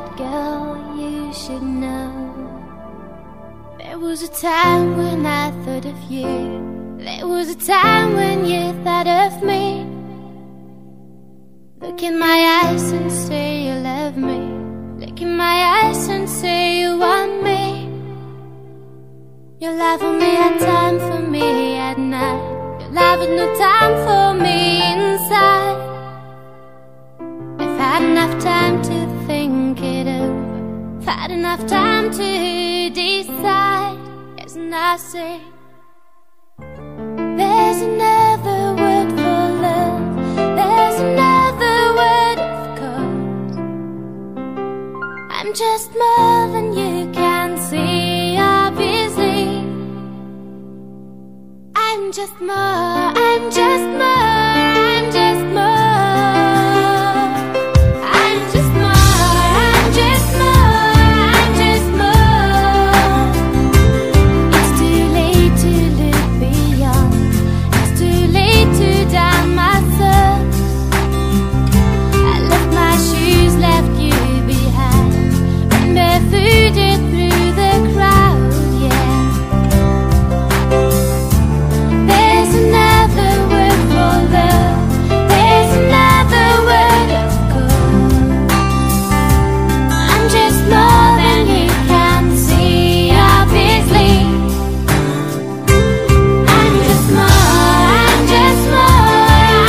right, girl, you should know. There was a time when I thought of you. There was a time when you thought of me. Look in my eyes and say you love me. Look in my eyes and say you want me. Your love only had time for me at night. Your love had no time for me inside. I've had enough time to think it over. I've had enough time to decide. Yes, and I say there's another word for love. There's another word, of course. I'm just more than you can see, obviously. I'm just more, I'm just more, I'm just more. I'm just more, I'm just more, I'm just more. It's too late to look beyond. It's too late to down myself. I left my shoes, left you behind, ran barefooted through the crowd, yeah. There's another word for love. There's another word, of course. I'm just more than you can see, obviously. I'm just more, I'm just more,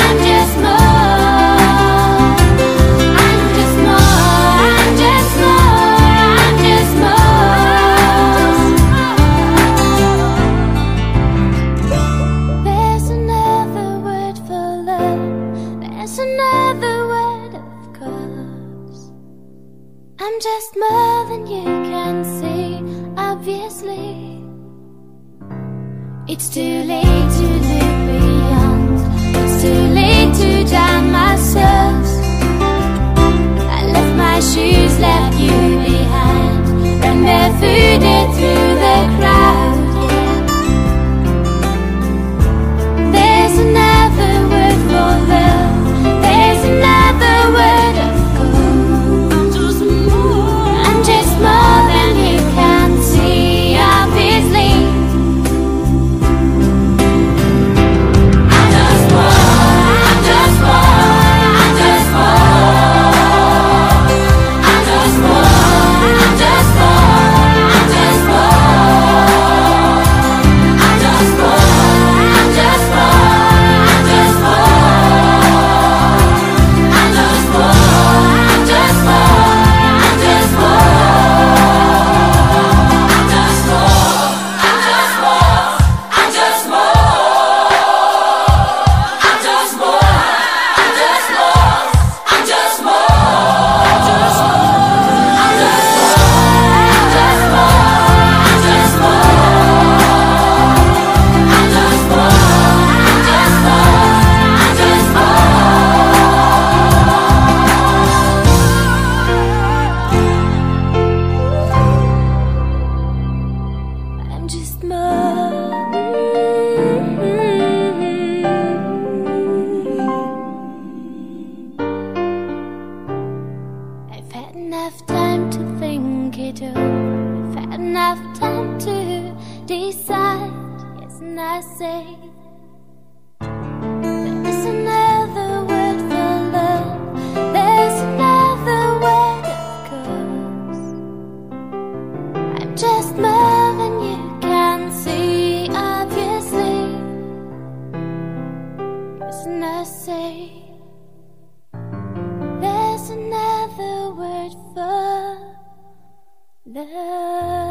I'm just more. I'm just more, I'm just more, I'm just more. There's another word for love. There's another word, of course. I'm just more than you can see, obviously. It's too late to look beyond. It's too late to down myself. I left my shoes, left you behind, ran barefooted through the crowd, yeah. There's another word for love. There's another word, of course. I'm just more than you can see, obviously. I'm just more, I'm just more, I'm just more. I'm just more, I'm just more, I'm just more. I'm just more, I'm just more, I'm just more. I'm just more, I'm just more, I'm just I've had enough time to think it over. I've had enough time to decide. Yes, and I say there's another word for love. There's another word, of course. I'm just more than you can see, obviously. Yes, and I say there's another word for love.